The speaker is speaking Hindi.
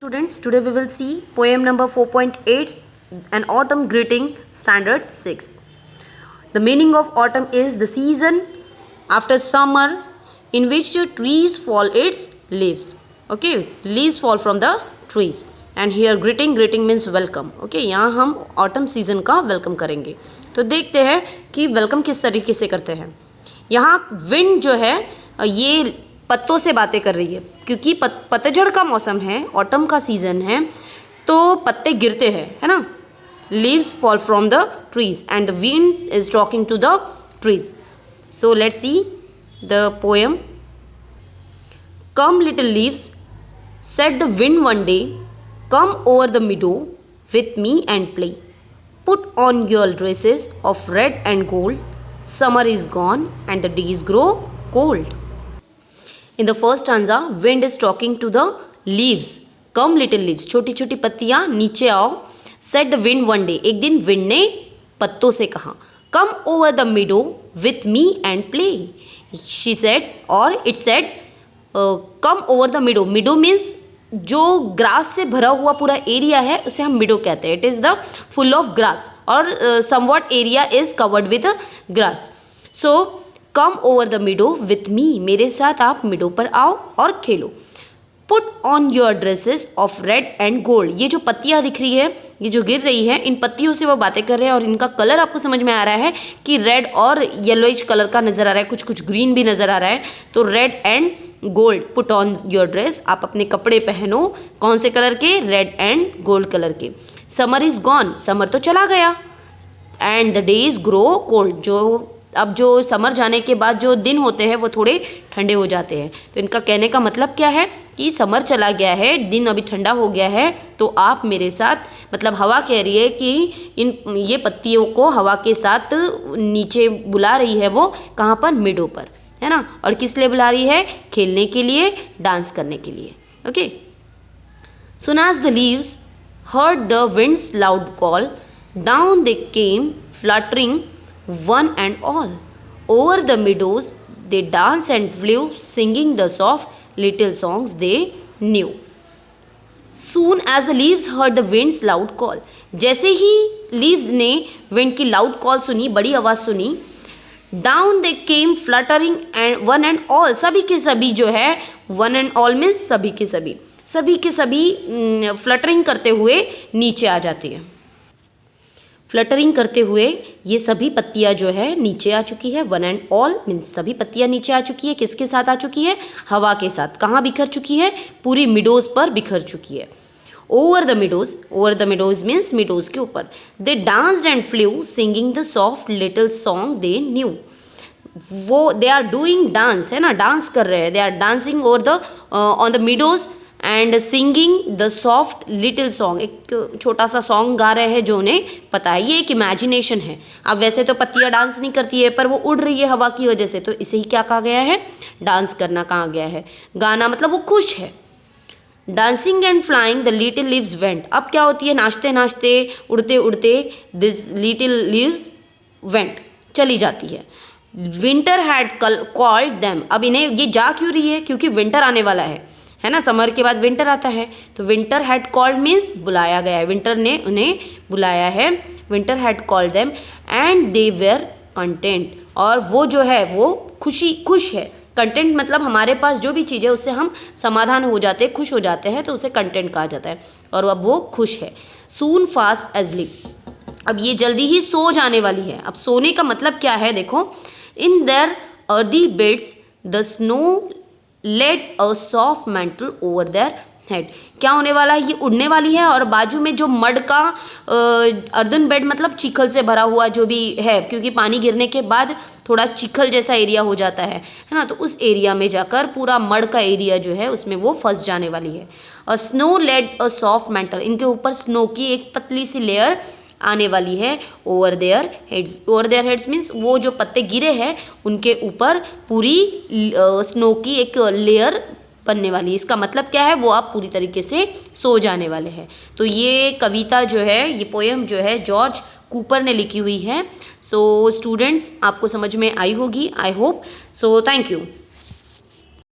Students, today we will see poem number 4.8, An Autumn Greeting, Standard 6. The meaning of autumn is the season after summer in which the trees fall its leaves. Okay, leaves fall from the trees. And here greeting means welcome. Okay, यहाँ हम autumn season का welcome करेंगे. तो देखते हैं कि welcome किस तरीके से करते हैं. यहाँ wind जो है ये पत्तों से बातें कर रही है क्योंकि पतझड़ का मौसम है, ऑटम का सीजन है, तो पत्ते गिरते हैं, है ना. Leaves fall from the trees and the wind is talking to the trees. So let's see the poem. Come little leaves, said the wind one day, come over the meadow with me and play. Put on your dresses of red and gold. Summer is gone and the days grow cold. In the first stanza, wind is talking to the leaves. Come little leaves, छोटी छोटी पत्तियाँ नीचे आओ. Said the wind one day, एक दिन विंड ने पत्तों से कहा. Come over the meadow with me and play. She said, or it said, come over the meadow. Meadow means जो ग्रास से भरा हुआ पूरा एरिया है उसे हम मिडो कहते हैं. It is the full of grass और somewhat area is covered with grass. So come over the meadow with me, मेरे साथ आप मिडो पर आओ और खेलो. Put on your dresses of red and gold. ये जो पत्तियाँ दिख रही है, ये जो गिर रही है, इन पत्तियों से वो बातें कर रहे हैं और इनका कलर आपको समझ में आ रहा है कि रेड और येलोइश कलर का नज़र आ रहा है, कुछ कुछ ग्रीन भी नज़र आ रहा है. तो red and gold. Put on your dress, आप अपने कपड़े पहनो. कौन से कलर के? रेड एंड गोल्ड कलर के. समर इज़ गॉन, समर तो चला गया. And the days grow cold, जो अब जो समर जाने के बाद जो दिन होते हैं वो थोड़े ठंडे हो जाते हैं. तो इनका कहने का मतलब क्या है कि समर चला गया है, दिन अभी ठंडा हो गया है, तो आप मेरे साथ, मतलब हवा कह रही है कि ये पत्तियों को हवा के साथ नीचे बुला रही है. वो कहाँ पर? मिडो पर, है ना. और किस लिए बुला रही है? खेलने के लिए, डांस करने के लिए. Okay. Soon as the leaves heard the wind's loud call, down they came fluttering one and all. Over the meadows they danced and flew, singing the soft little songs they knew. Soon as the leaves heard the wind's loud call, जैसे ही leaves ने wind की loud call सुनी, बड़ी आवाज़ सुनी, down they came fluttering and one and all, सभी के सभी जो है, one and all means सभी के सभी फ्लटरिंग करते हुए नीचे आ जाती है. फ्लटरिंग करते हुए ये सभी पत्तियाँ जो है नीचे आ चुकी है. वन एंड ऑल मीन्स सभी पत्तियाँ नीचे आ चुकी है. किसके साथ आ चुकी है? हवा के साथ. कहाँ बिखर चुकी है? पूरी मिडोज़ पर बिखर चुकी है. Over the meadows means meadows के ऊपर. They danced and flew, singing the soft little song they knew. वो दे आर डूइंग डांस, है ना, डांस कर रहे हैं. They are dancing over the on the meadows and singing the soft little song. एक छोटा सा सॉन्ग गा रहे हैं जो उन्हें पता है. ये एक इमेजिनेशन है. अब वैसे तो पत्तियाँ डांस नहीं करती है, पर वो उड़ रही है हवा की वजह से, तो इसे ही क्या कहा गया है? डांस करना कहा गया है. गाना मतलब वो खुश है. Dancing and flying the little leaves went. अब क्या होती है? नाचते नाचते, उड़ते उड़ते, दिस लिटिल लीव्स वेंट, चली जाती है. Winter had called them. अब इन्हें ये जा क्यों रही है? क्योंकि विंटर आने वाला है ना. समर के बाद विंटर आता है, तो विंटर हैड कॉल्ड मीन्स बुलाया गया है. विंटर ने उन्हें बुलाया है. Winter had called them and they were content. और वो जो है वो खुश है. कंटेंट मतलब हमारे पास जो भी चीज़ है उससे हम समाधान हो जाते हैं, खुश हो जाते हैं, तो उसे कंटेंट कहा जाता है. और अब वो खुश है. सून फास्ट एजलिप. अब ये जल्दी ही सो जाने वाली है. अब सोने का मतलब क्या है? देखो. In their earthy beds the snow laid a soft mantle over their head. क्या होने वाला है? ये उड़ने वाली है और बाजू में जो मड का अर्दन बेड मतलब चीखल से भरा हुआ जो भी है, क्योंकि पानी गिरने के बाद थोड़ा चीखल जैसा एरिया हो जाता है ना, तो उस एरिया में जाकर पूरा मड का एरिया जो है उसमें वो फंस जाने वाली है. A snow laid a soft mantle. इनके ऊपर स्नो की एक पतली सी लेयर आने वाली है. ओवर देयर हेड्स मीन्स वो जो पत्ते गिरे हैं उनके ऊपर पूरी स्नो की एक लेयर बनने वाली है. इसका मतलब क्या है? वो आप पूरी तरीके से सो जाने वाले हैं. तो ये कविता जो है, ये पोएम जो है जॉर्ज कूपर ने लिखी हुई है. सो स्टूडेंट्स, आपको समझ में आई होगी, I hope. So thank you.